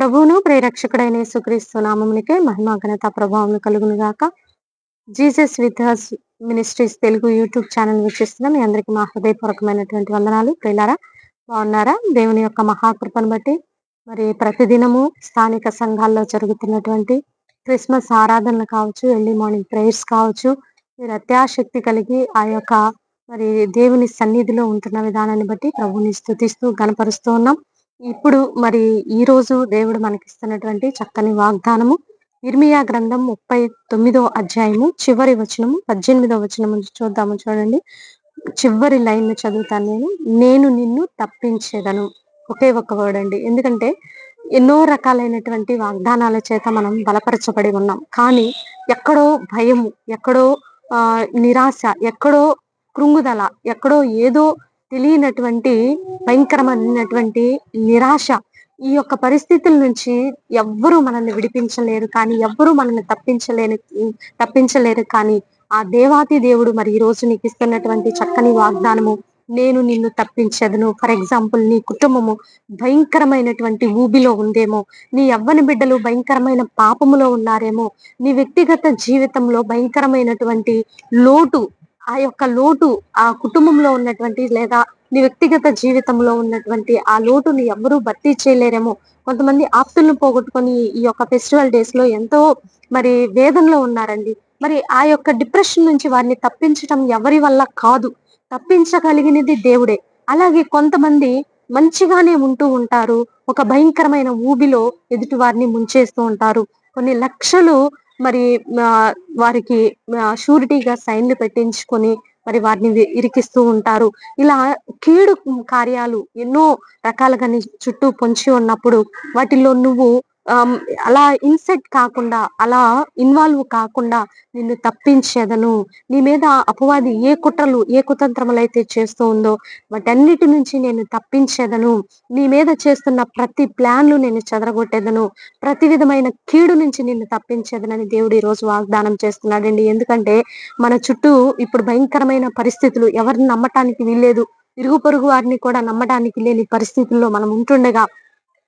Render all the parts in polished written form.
ప్రభువును ప్రేరక్షకుడైన యేసుక్రీస్తు నామమునికే మహిమ ఘనత ప్రభావం కలుగును గాక. Jesus with has ministries Telugu YouTube channel వీక్షిస్తున్న మీ అందరికీ మా హృదయపూర్వకమైనటువంటి వందనాలు. ప్రియులారా, బాగున్నారా? దేవుని యొక్క మహాకృపను బట్టి మరి ప్రతిదినము స్థానిక సంఘాల్లో జరుగుతున్నటువంటి క్రిస్మస్ ఆరాధనలు కావచ్చు, ఎర్లీ మార్నింగ్ ప్రేయర్స్ కావచ్చు, మీరు అత్యాశక్తి కలిగి ఆ యొక్క మరి దేవుని సన్నిధిలో ఉంటున్న విధానాన్ని బట్టి ప్రభుని స్తుతిస్తూ గణపరుస్తూ ఉన్నాం. ఇప్పుడు మరి ఈ రోజు దేవుడు మనకిస్తున్నటువంటి చక్కని వాగ్దానము ఇర్మియా గ్రంథం 39వ అధ్యాయము చివరి వచనము 18వ వచనం నుంచి చూద్దాము. చూడండి, చివరి లైన్ చదువుతాను నేను నిన్ను తప్పించేదను. ఒకే ఒక్క వర్డ్ అండి. ఎందుకంటే ఎన్నో రకాలైనటువంటి వాగ్దానాల చేత మనం బలపరచబడి ఉన్నాం, కానీ ఎక్కడో భయము, ఎక్కడో నిరాశ, ఎక్కడో కృంగుదల, ఎక్కడో ఏదో తెలియనటువంటి భయంకరమైనటువంటి నిరాశ, ఈ యొక్క పరిస్థితుల నుంచి ఎవ్వరూ మనల్ని విడిపించలేరు, కానీ ఎవ్వరూ మనల్ని తప్పించలేరు. కానీ ఆ దేవాతి దేవుడు మరి ఈ రోజు నీకు ఇస్తున్నటువంటి చక్కని వాగ్దానము, నేను నిన్ను తప్పించదును. ఫర్ ఎగ్జాంపుల్, నీ కుటుంబము భయంకరమైనటువంటి ఊబిలో ఉందేమో, నీ యవ్వని బిడ్డలు భయంకరమైన పాపములో ఉన్నారేమో, నీ వ్యక్తిగత జీవితంలో భయంకరమైనటువంటి లోటు, ఆ యొక్క లోటు ఆ కుటుంబంలో ఉన్నటువంటి లేదా నీ వ్యక్తిగత జీవితంలో ఉన్నటువంటి ఆ లోటుని ఎవ్వరూ భర్తీ చేయలేరేమో. కొంతమంది ఆప్తులను పోగొట్టుకొని ఈ యొక్క ఫెస్టివల్ డేస్ లో ఎంతో మరి వేదనలో ఉన్నారండి. మరి ఆ యొక్క డిప్రెషన్ నుంచి వారిని తప్పించడం ఎవరి వల్ల కాదు, తప్పించగలిగినది దేవుడే. అలాగే కొంతమంది మంచిగానే ఉంటూ ఉంటారు, ఒక భయంకరమైన ఊబిలో ఎదుటి వారిని ముంచేస్తూ ఉంటారు. కొన్ని లక్షలు మరి వారికి షూరిటీగా సైన్లు పెట్టించుకొని మరి వారిని ఇరికిస్తూ ఉంటారు. ఇలా కీడు కార్యాలు ఎన్నో రకాలుగా నీ చుట్టూ పొంచి ఉన్నప్పుడు వాటిల్లో నువ్వు అలా ఇన్సెట్ కాకుండా, అలా ఇన్వాల్వ్ కాకుండా నిన్ను తప్పించేదను. నీ మీద అపవాది ఏ కుట్రలు ఏ కుతంత్రములు అయితే చేస్తూ ఉందో వాటన్నిటి నుంచి నేను తప్పించేదను. నీ మీద చేస్తున్న ప్రతి ప్లాన్లు నేను చెదరగొట్టేదను. ప్రతి విధమైన కీడు నుంచి నిన్ను తప్పించేదనని దేవుడు ఈ రోజు వాగ్దానం చేస్తున్నాడండి. ఎందుకంటే మన చుట్టూ ఇప్పుడు భయంకరమైన పరిస్థితులు, ఎవరిని నమ్మటానికి వీల్లేదు, ఇరుగు పొరుగు వారిని కూడా నమ్మడానికి లేని పరిస్థితుల్లో మనం ఉంటుండగా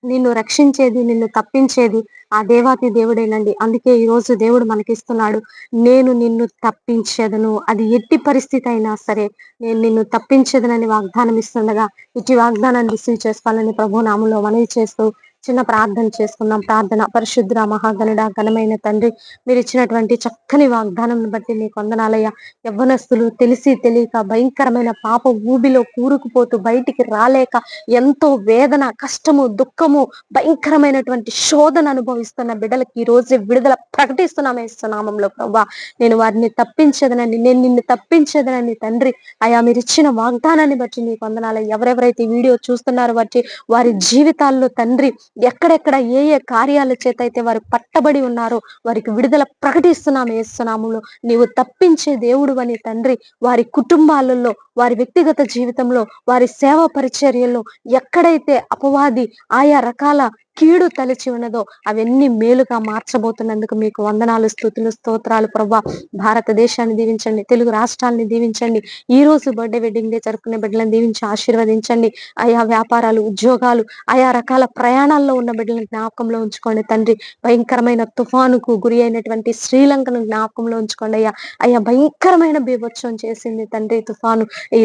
నిన్ను రక్షించేది, నిన్ను తప్పించేది ఆ దేవాతి దేవుడేనండి. అందుకే ఈ రోజు దేవుడు మనకిస్తున్నాడు, నేను నిన్ను తప్పించేదను. అది ఎట్టి పరిస్థితి అయినా సరే నేను నిన్ను తప్పించేదనని వాగ్దానం ఇస్తుండగా ఇటు వాగ్దానాన్ని రిసీవ్ చేసుకోవాలని ప్రభు నామంలో మనవి చేస్తూ చిన్న ప్రార్థన చేసుకున్నాం. ప్రార్థన. పరిశుద్ర మహాగణుడ ఘనమైన తండ్రి, మీరు ఇచ్చినటువంటి చక్కని వాగ్దానం బట్టి నీకు వందనాలయ్యా. యవ్వనస్తులు తెలిసి తెలియక భయంకరమైన పాప ఊబిలో కూరుకుపోతూ బయటికి రాలేక ఎంతో వేదన, కష్టము, దుఃఖము, భయంకరమైనటువంటి శోధన అనుభవిస్తున్న బిడ్డలకి ఈ రోజు విడుదల ప్రకటిస్తున్నాం యేసునామంలో. ప్రభా, నేను వారిని తప్పించదనని, నేను నిన్ను తప్పించదనని తండ్రి అయా మీరు ఇచ్చిన వాగ్దానాన్ని బట్టి నీకు వందనాలు. ఎవరెవరైతే వీడియో చూస్తున్నారో బట్టి వారి జీవితాల్లో తండ్రి ఎక్కడెక్కడ ఏ ఏ కార్యాల చేత అయితే వారు పట్టబడి ఉన్నారో వారికి విడుదల ప్రకటిస్తున్నాం యేసునామంలో. నీవు తప్పించే దేవుడు అని తండ్రి, వారి కుటుంబాలలో, వారి వ్యక్తిగత జీవితంలో, వారి సేవా పరిచర్యల్లో ఎక్కడైతే అపవాది ఆయా రకాల కీడు తలచి ఉన్నదో అవన్నీ మేలుగా మార్చబోతున్నందుకు మీకు వందనాలు, స్తుతులు, స్తోత్రాలు ప్రభా. భారతదేశాన్ని దీవించండి, తెలుగు రాష్ట్రాలని దీవించండి. ఈ రోజు బర్త్డే వెడ్డింగ్ డే జరుపుకునే బిడ్డలను దీవించి ఆశీర్వదించండి. ఆయా వ్యాపారాలు, ఉద్యోగాలు, ఆయా రకాల ప్రయాణాల్లో ఉన్న బిడ్డలను జ్ఞాపకంలో ఉంచుకోండి తండ్రి. భయంకరమైన తుఫానుకు గురి అయినటువంటి శ్రీలంకను జ్ఞాపకంలో ఉంచుకోండి అయ్యా. అయ్యా భయంకరమైన బీభత్సం చేసింది తండ్రి తుఫాను. ఈ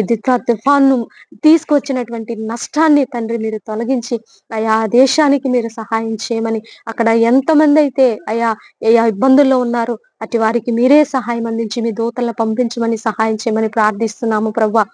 తుఫాను తీసుకొచ్చినటువంటి నష్టాన్ని తండ్రి మీరు తొలగించి అయా దేశానికి మీరు సహాయం చేయమని, అక్కడ ఎంతమంది అయితే అయా ఇబ్బందుల్లో ఉన్నారో అటు వారికి మీరే సహాయం అందించి మీ దూతలను పంపించమని సహాయం చేయమని ప్రార్థిస్తున్నాము ప్రభా.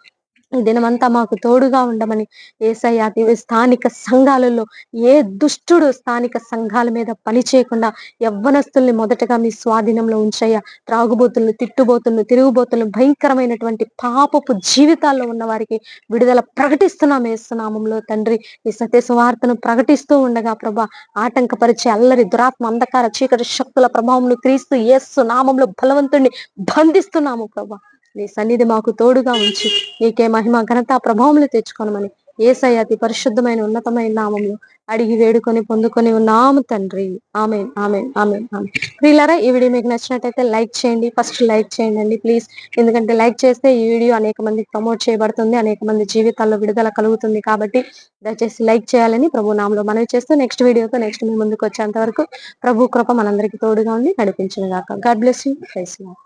ఈ దినమంతా మాకు తోడుగా ఉండమని యేసయ్య. స్థానిక సంఘాలలో ఏ దుష్టుడు స్థానిక సంఘాల మీద పని చేయకుండా యవ్వనస్తుల్ని మొదటగా మీ స్వాధీనంలో ఉంచయ్యా. త్రాగుబోతులను, తిట్టుబోతులను, తిరుగుబోతులను, భయంకరమైనటువంటి పాపపు జీవితాల్లో ఉన్న వారికి విడుదల ప్రకటిస్తున్నాం యేసునామంలో తండ్రి. ఈ సత్య సువార్తను ప్రకటిస్తూ ఉండగా ప్రభా, ఆటంకపరిచే అల్లరి, దురాత్మ, అంధకార, చీకటి శక్తుల ప్రభావంలో క్రీస్తు యేసు నామంలో బలవంతుడిని బంధిస్తున్నాము ప్రభా. నీ సన్నిధి మాకు తోడుగా ఉంచి నీకే మహిమ, ఘనత, ప్రభావములు తెచ్చుకోనమని యేసయ్య అతి పరిశుద్ధమైన ఉన్నతమైన నామములో అడిగి వేడుకొని పొందుకొని ఉన్నాము తండ్రి. ఆమేన్, ఆమేన్, ఆమేన్, ఆమేన్. ప్రియులారా, ఈ వీడియో మీకు నచ్చినట్టయితే లైక్ చేయండి. ఫస్ట్ లైక్ చేయండి ప్లీజ్. ఎందుకంటే లైక్ చేస్తే ఈ వీడియో అనేక మందికి ప్రమోట్ చేయబడుతుంది, అనేక మంది జీవితాల్లో విడుదల కలుగుతుంది. కాబట్టి దయచేసి లైక్ చేయాలని ప్రభు నామములో మనవి చేస్తూ నెక్స్ట్ వీడియోతో నెక్స్ట్ మీ ముందుకు వచ్చేంత వరకు ప్రభు కృప మనందరికీ తోడుగా ఉండి నడిపించును గాక. God bless you. Praise lord.